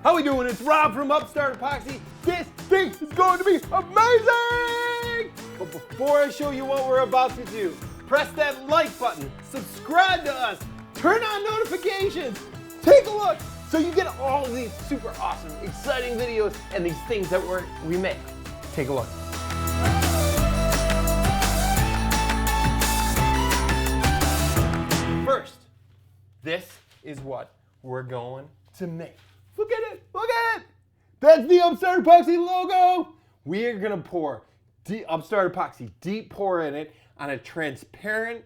How we doing? It's Rob from Upstart Epoxy. This thing is going to be amazing! But before I show you what we're about to do, press that like button, subscribe to us, turn on notifications, take a look so you get all of these super awesome, exciting videos and these things that we make. Take a look. First, this is what we're going to make. Look at it, look at it. That's the Upstart Epoxy logo. We are gonna pour Upstart Epoxy, deep pour in it on a transparent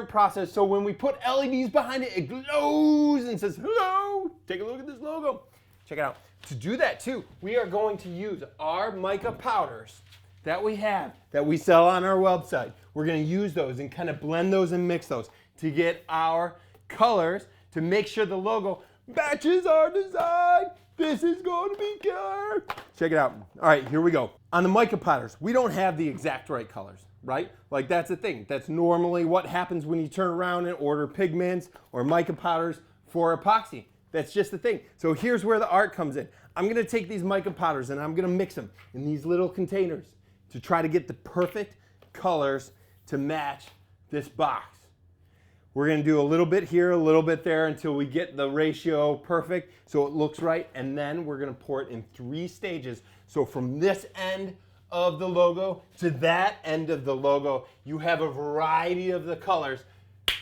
process. So when we put LEDs behind it, it glows and says, hello. Take a look at this logo. Check it out. To do that too, we are going to use our mica powders that we have, that we sell on our website. We're gonna use those and kind of blend those and mix those to get our colors to make sure the logo matches our design. This is going to be killer. Check it out. All right, here we go. On the mica powders, we don't have the exact right colors, right? Like that's the thing. That's normally what happens when you turn around and order pigments or mica powders for epoxy. That's just the thing. So here's where the art comes in. I'm gonna take these mica powders and I'm gonna mix them in these little containers to try to get the perfect colors to match this box. We're gonna do a little bit here, a little bit there until we get the ratio perfect so it looks right, and then we're gonna pour it in 3 stages. So from this end of the logo to that end of the logo, you have a variety of the colors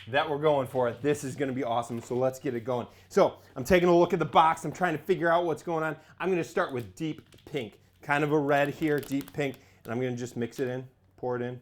that we're going for. This is gonna be awesome, so let's get it going. So I'm taking a look at the box, I'm trying to figure out what's going on. I'm gonna start with deep pink, kind of a red here, deep pink, and I'm gonna just mix it in, pour it in.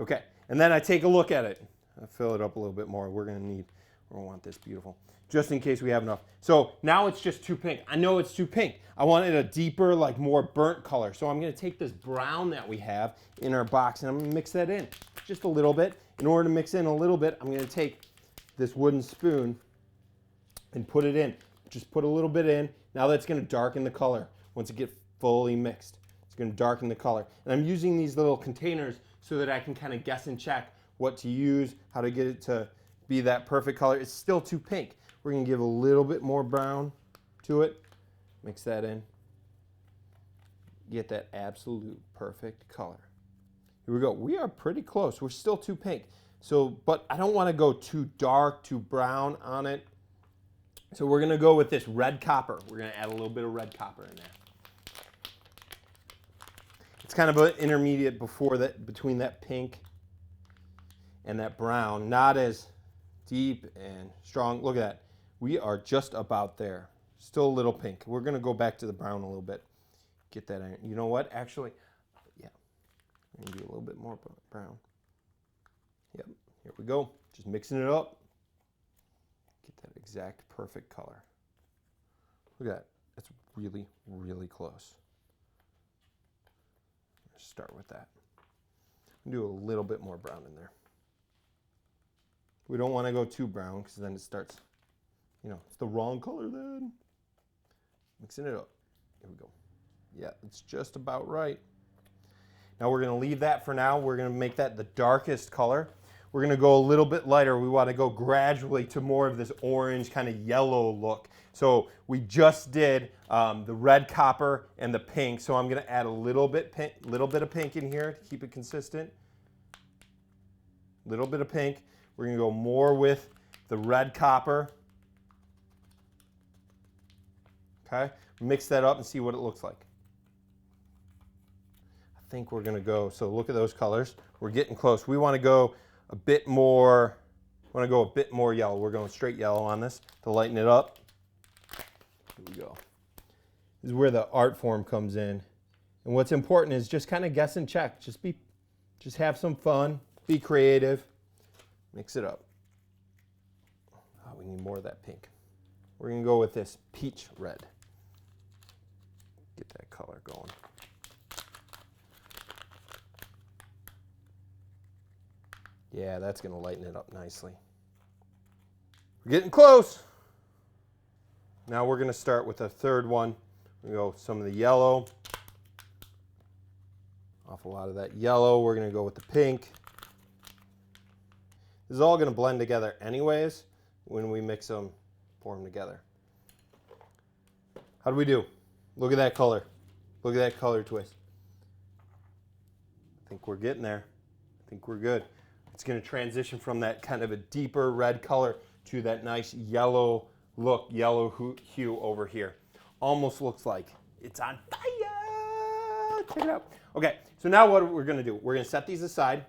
Okay, and then I take a look at it. I'll fill it up a little bit more. We're gonna want this beautiful, just in case we have enough. So now it's just too pink. I know it's too pink. I wanted a deeper, like more burnt color. So I'm gonna take this brown that we have in our box and I'm gonna mix that in just a little bit. In order to mix in a little bit, I'm gonna take this wooden spoon and put it in. Just put a little bit in. Now that's gonna darken the color. Once it gets fully mixed, it's gonna darken the color. And I'm using these little containers so that I can kind of guess and check what to use, how to get it to be that perfect color. It's still too pink. We're gonna give a little bit more brown to it. Mix that in. Get that absolute perfect color. Here we go. We are pretty close. We're still too pink. So, but I don't wanna go too dark, too brown on it. So we're gonna go with this red copper. We're gonna add a little bit of red copper in there. It's kind of an intermediate between that pink and that brown, not as deep and strong. Look at that. We are just about there. Still a little pink. We're gonna go back to the brown a little bit. Get that in. You know what? Actually, yeah. We're gonna do a little bit more brown. Yep, here we go. Just mixing it up. Get that exact perfect color. Look at that. That's really, really close. Let's start with that. Do a little bit more brown in there. We don't want to go too brown because then it starts, it's the wrong color then. Mixing it up. Here we go. Yeah, it's just about right. Now we're going to leave that for now. We're going to make that the darkest color. We're going to go a little bit lighter. We want to go gradually to more of this orange kind of yellow look. So we just did the red copper and the pink. So I'm going to add a little bit of pink in here to keep it consistent. Little bit of pink. We're going to go more with the red copper. Okay, mix that up and see what it looks like. I think we're going to go, so look at those colors. We're getting close. We want to go a bit more, yellow. We're going straight yellow on this to lighten it up. Here we go. This is where the art form comes in. And what's important is just kind of guess and check. Just have some fun, be creative. Mix it up. Oh, we need more of that pink. We're gonna go with this peach red. Get that color going. Yeah, that's gonna lighten it up nicely. We're getting close. Now we're gonna start with a third one. We're gonna go some of the yellow. Off a lot of that yellow. We're gonna go with the pink. This is all going to blend together anyways when we mix them, pour them together. How do we do? Look at that color. Look at that color twist. I think we're getting there. I think we're good. It's going to transition from that kind of a deeper red color to that nice yellow look, yellow hue over here. Almost looks like it's on fire. Check it out. Okay, so now what we're going to do, we're going to set these aside,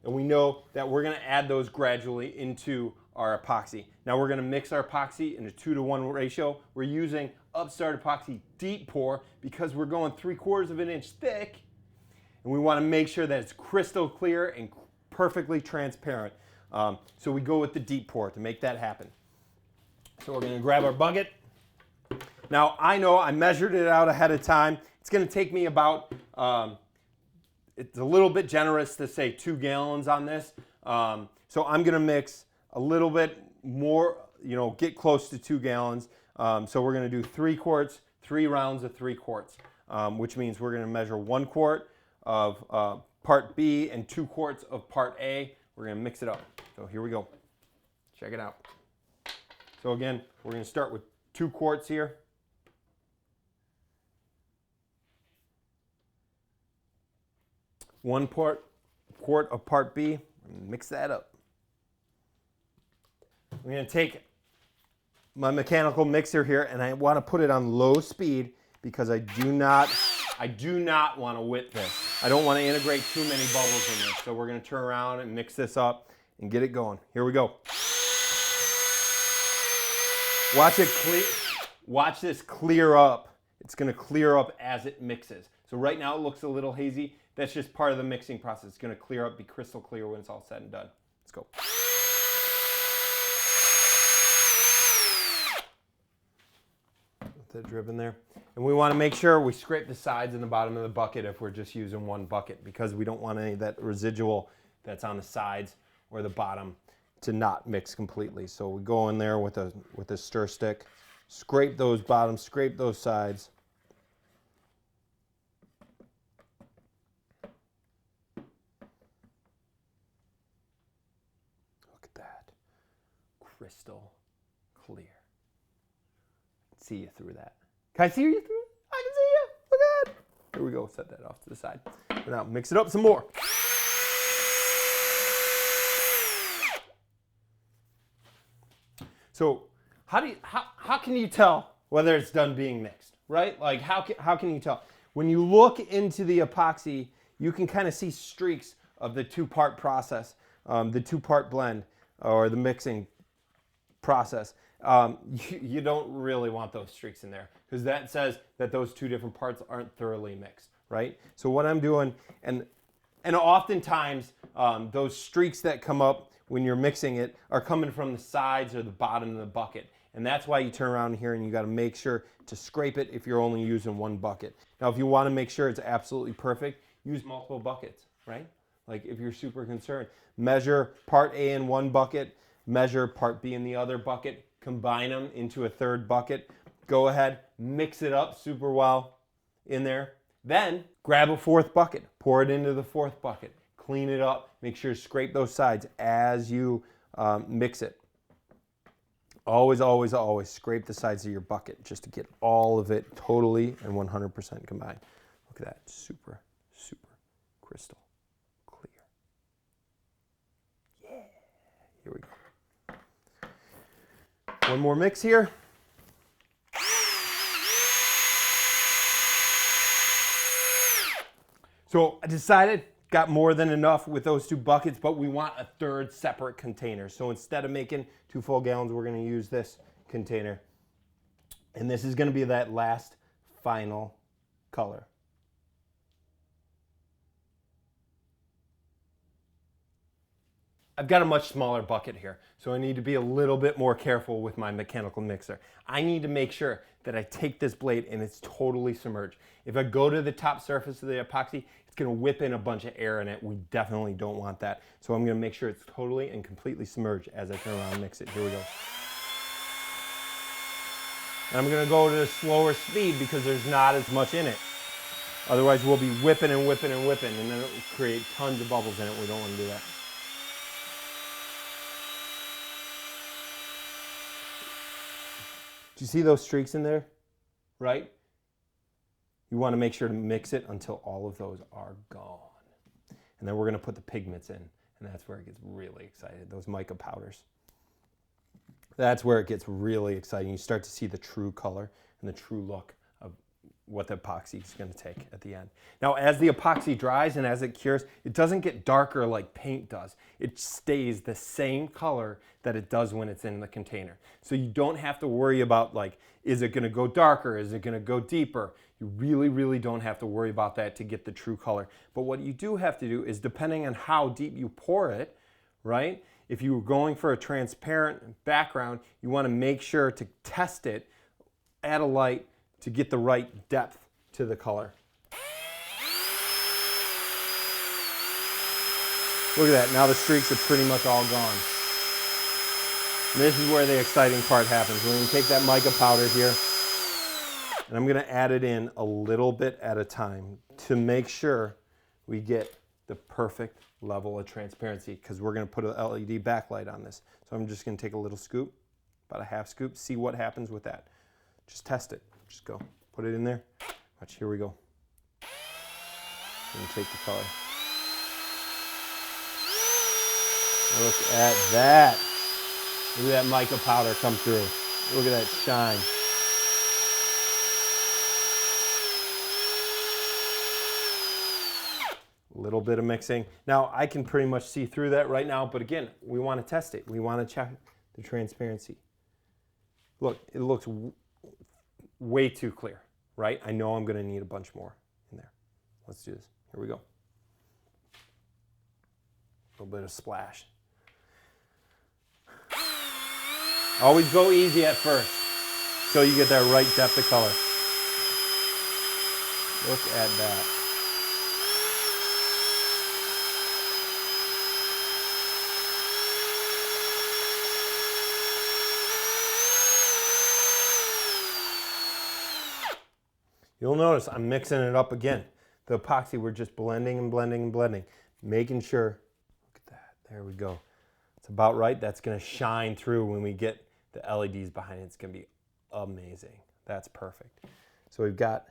and we know that we're going to add those gradually into our epoxy. Now we're going to mix our epoxy in a 2-to-1 ratio. We're using Upstart Epoxy Deep Pour because we're going 3/4 of an inch thick, and we want to make sure that it's crystal clear and perfectly transparent. So we go with the Deep Pour to make that happen. So we're going to grab our bucket. Now I know I measured it out ahead of time. It's going to take me about, it's a little bit generous to say 2 gallons on this. So I'm going to mix a little bit more, get close to 2 gallons. So we're going to do 3 quarts, 3 rounds of 3 quarts, which means we're going to measure 1 quart of part B and 2 quarts of part A. We're going to mix it up. So here we go. Check it out. So again, we're going to start with 2 quarts here. One quart of part B. Mix that up. I'm going to take my mechanical mixer here, and I want to put it on low speed because I do not want to whip this. I don't want to integrate too many bubbles in this. So we're going to turn around and mix this up and get it going. Here we go. Watch this clear up. It's going to clear up as it mixes. So right now it looks a little hazy. That's just part of the mixing process. It's going to clear up, be crystal clear when it's all said and done. Let's go. Let that drip in there. And we want to make sure we scrape the sides and the bottom of the bucket if we're just using one bucket, because we don't want any of that residual that's on the sides or the bottom to not mix completely. So we go in there with a stir stick, scrape those bottoms, scrape those sides. Look at that. Crystal clear. See you through that. Can I see you through it? I can see you. Look at that. Here we go. Set that off to the side. Now mix it up some more. So how can you tell whether it's done being mixed, right? Like how can you tell? When you look into the epoxy, you can kind of see streaks of the 2-part process, the 2-part blend or the mixing process. You don't really want those streaks in there because that says that those 2 different parts aren't thoroughly mixed, right? So what I'm doing, and oftentimes those streaks that come up when you're mixing it are coming from the sides or the bottom of the bucket. And that's why you turn around here and you got to make sure to scrape it if you're only using one bucket. Now, if you want to make sure it's absolutely perfect, use multiple buckets, right? Like if you're super concerned, measure part A in one bucket, measure part B in the other bucket, combine them into a 3rd bucket. Go ahead, mix it up super well in there. Then grab a 4th bucket, pour it into the 4th bucket, clean it up, make sure to scrape those sides as you mix it. Always, always, always scrape the sides of your bucket just to get all of it totally and 100% combined. Look at that, super, super crystal clear. Yeah, here we go. One more mix here. So I decided, got more than enough with those 2 buckets, but we want a 3rd separate container. So instead of making 2 full gallons, we're going to use this container. And this is going to be that last final color. I've got a much smaller bucket here, so I need to be a little bit more careful with my mechanical mixer. I need to make sure that I take this blade and it's totally submerged. If I go to the top surface of the epoxy, it's going to whip in a bunch of air in it. We definitely don't want that. So I'm going to make sure it's totally and completely submerged as I turn around and mix it. Here we go. And I'm going to go to a slower speed because there's not as much in it. Otherwise, we'll be whipping and whipping and whipping, and then it will create tons of bubbles in it. We don't want to do that. Do you see those streaks in there? right? You want to make sure to mix it until all of those are gone. And then we're going to put the pigments in, and that's where it gets really excited, those mica powders. That's where it gets really exciting. You start to see the true color and the true look of what the epoxy is going to take at the end. Now, as the epoxy dries and as it cures, it doesn't get darker like paint does. It stays the same color that it does when it's in the container. So you don't have to worry about, like, is it going to go darker? Is it going to go deeper? You really, really don't have to worry about that to get the true color. But what you do have to do is, depending on how deep you pour it, right? If you were going for a transparent background, you want to make sure to test it, add a light to get the right depth to the color. Look at that, now the streaks are pretty much all gone. And this is where the exciting part happens. We're going to take that mica powder here, and I'm going to add it in a little bit at a time to make sure we get the perfect level of transparency, because we're going to put an LED backlight on this. So I'm just going to take a little scoop, about a half scoop, see what happens with that. Just test it. Just go. Put it in there. Watch, here we go. And take the color. Look at that. Look at that mica powder come through. Look at that shine. A little bit of mixing. Now, I can pretty much see through that right now, but again, we want to test it. We want to check the transparency. Look, it looks way too clear, right? I know I'm going to need a bunch more in there. Let's do this. Here we go. A little bit of splash. Always go easy at first until you get that right depth of color. Look at that. You'll notice I'm mixing it up again. The epoxy, we're just blending and blending and blending, making sure, look at that, there we go. It's about right. That's gonna shine through when we get the LEDs behind it. It's gonna be amazing. That's perfect. So we've got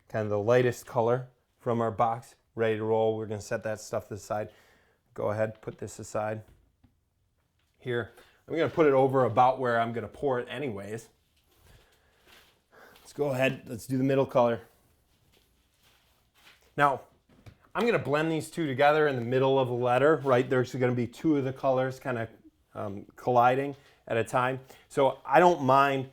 kind of the lightest color from our box ready to roll. We're gonna set that stuff to the side. Go ahead, put this aside. Here, I'm gonna put it over about where I'm gonna pour it anyways. Let's go ahead, let's do the middle color. Now, I'm going to blend these two together in the middle of the letter, right? There's going to be two of the colors kind of colliding at a time. So I don't mind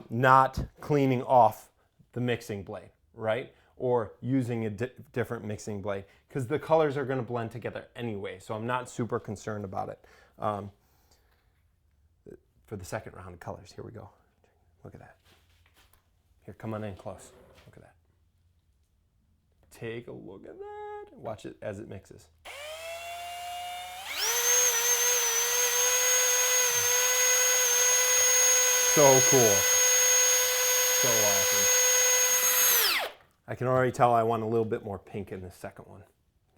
not cleaning off the mixing blade, right? Or using a different mixing blade, because the colors are going to blend together anyway. So I'm not super concerned about it. For the second round of colors, here we go. Look at that. Here, come on in close. Look at that. Take a look at that. Watch it as it mixes. So cool. So awesome. I can already tell I want a little bit more pink in this second one.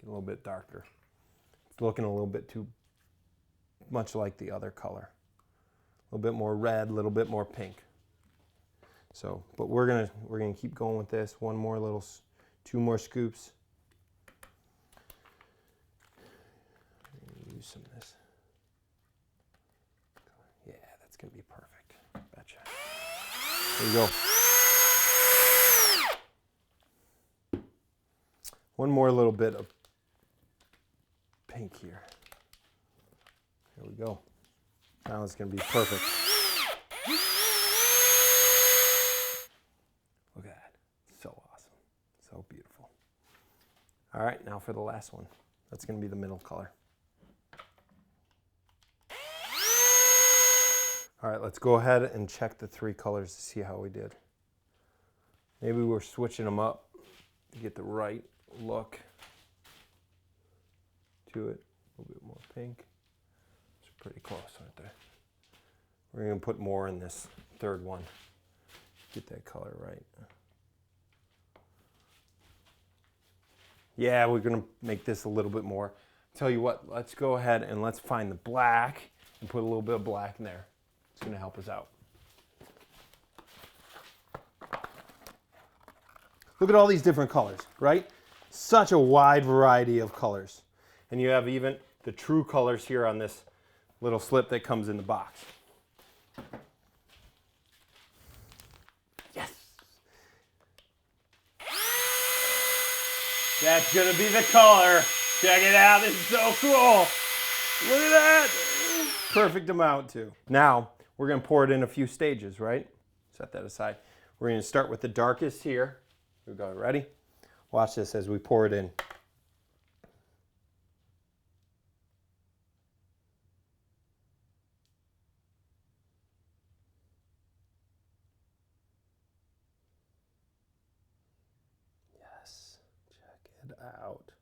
Get a little bit darker. It's looking a little bit too much like the other color. A little bit more red, a little bit more pink. So, but we're gonna keep going with this. One more little, two more scoops. Use some of this. Yeah, that's gonna be perfect. Betcha. There you go. One more little bit of pink here. There we go. Now it's gonna be perfect. Look at that. So awesome. So beautiful. All right, now for the last one. That's going to be the middle color. All right, let's go ahead and check the three colors to see how we did. Maybe we're switching them up to get the right look to it. A little bit more pink. It's pretty close, aren't they? We're going to put more in this third one. Get that color right. Yeah, we're gonna make this a little bit more. Tell you what, let's go ahead and let's find the black and put a little bit of black in there. It's gonna help us out. Look at all these different colors, right? Such a wide variety of colors. And you have even the true colors here on this little slip that comes in the box. Yes! That's gonna be the color. Check it out, this is so cool. Look at that. Perfect amount too. Now, we're gonna pour it in a few stages, right? Set that aside. We're gonna start with the darkest here. Here we go, ready? Watch this as we pour it in. Yes, check it out.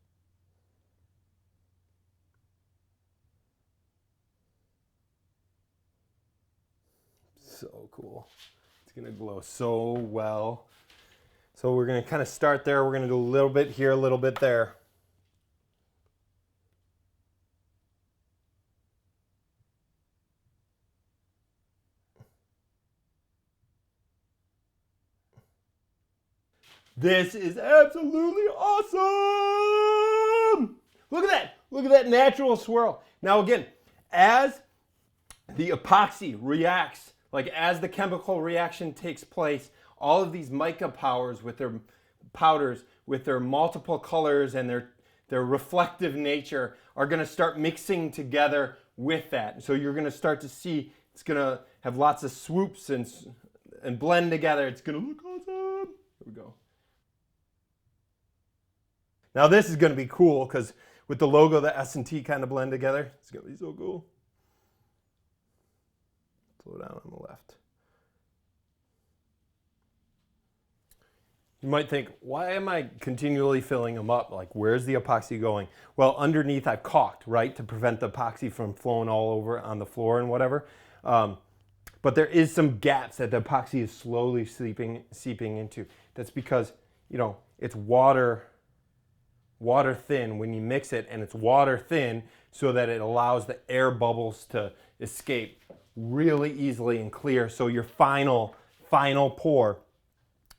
So cool. It's gonna glow so well. So we're gonna kind of start there. We're gonna do a little bit here, a little bit there. This is absolutely awesome! Look at that! Look at that natural swirl. Now again, as the epoxy reacts, like as the chemical reaction takes place, all of these mica powders with their multiple colors and their reflective nature are going to start mixing together with that. So you're going to start to see it's going to have lots of swoops and blend together. It's going to look awesome. Here we go. Now this is going to be cool because with the logo, the S&T kind of blend together. It's going to be so cool. Slow down on the left. You might think, why am I continually filling them up? Like, where's the epoxy going? Well, underneath I've caulked, right, to prevent the epoxy from flowing all over on the floor and whatever. But there is some gaps that the epoxy is slowly seeping into. That's because, you know, it's water thin when you mix it, and it's water thin so that it allows the air bubbles to escape really easily and clear. So your final pour,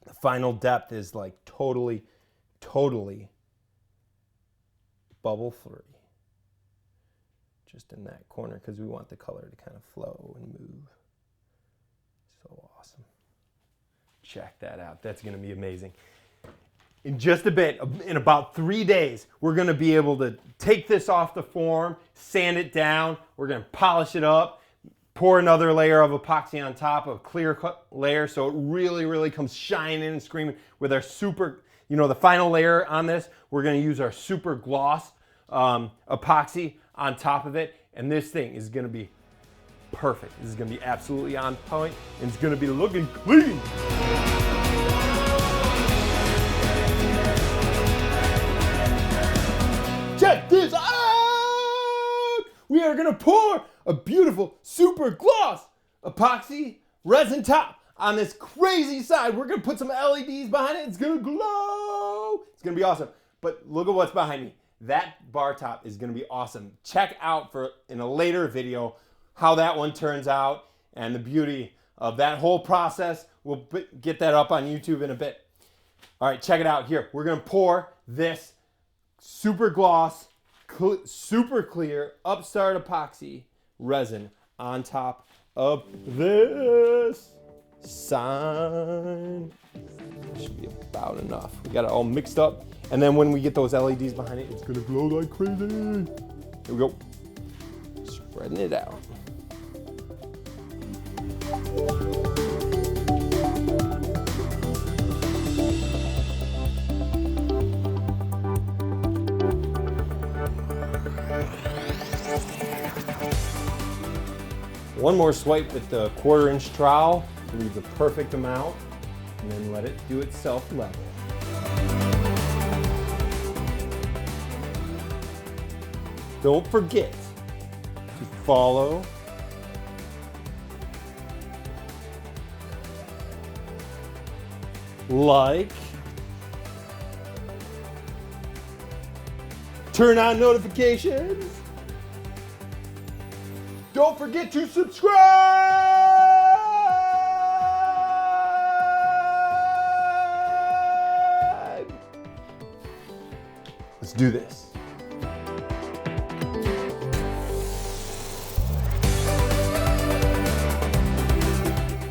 the final depth is like totally bubble free. Just in that corner because we want the color to kind of flow and move. So awesome. Check that out. That's going to be amazing. In just a bit, in about 3 days, we're going to be able to take this off the form, sand it down, we're going to polish it up, pour another layer of epoxy on top, a clear layer, so it really comes shining and screaming with our super, you know, the final layer on this, we're going to use our super gloss epoxy on top of it, and this thing is going to be perfect. This is going to be absolutely on point, and it's going to be looking clean. Check this out! We are gonna pour a beautiful super gloss epoxy resin top on this crazy side. We're gonna put some LEDs behind it. It's gonna glow. It's gonna be awesome. But look at what's behind me. That bar top is gonna be awesome. Check out in a later video how that one turns out and the beauty of that whole process. We'll get that up on YouTube in a bit. All right, check it out here. We're gonna pour this super gloss, super clear Upstart Epoxy resin on top of this sign. Should be about enough. We got it all mixed up, and then when we get those LEDs behind it, it's gonna glow like crazy. Here we go. Spreading it out. One more swipe with the 1/4-inch trowel to leave the perfect amount, and then let it do its self-level. Don't forget to follow, like, turn on notifications. Don't forget to subscribe! Let's do this.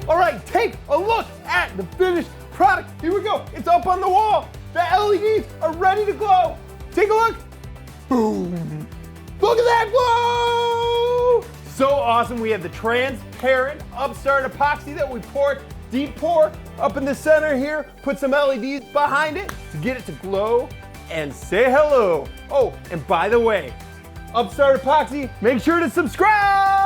All right, take a look at the finished product. Here we go. It's up on the wall. The LEDs are ready to glow. Take a look. Boom. Look at that glow! So awesome. We have the transparent Upstart epoxy that we poured, deep pour up in the center here. Put some LEDs behind it to get it to glow and say hello. Oh, and by the way, Upstart Epoxy, make sure to subscribe!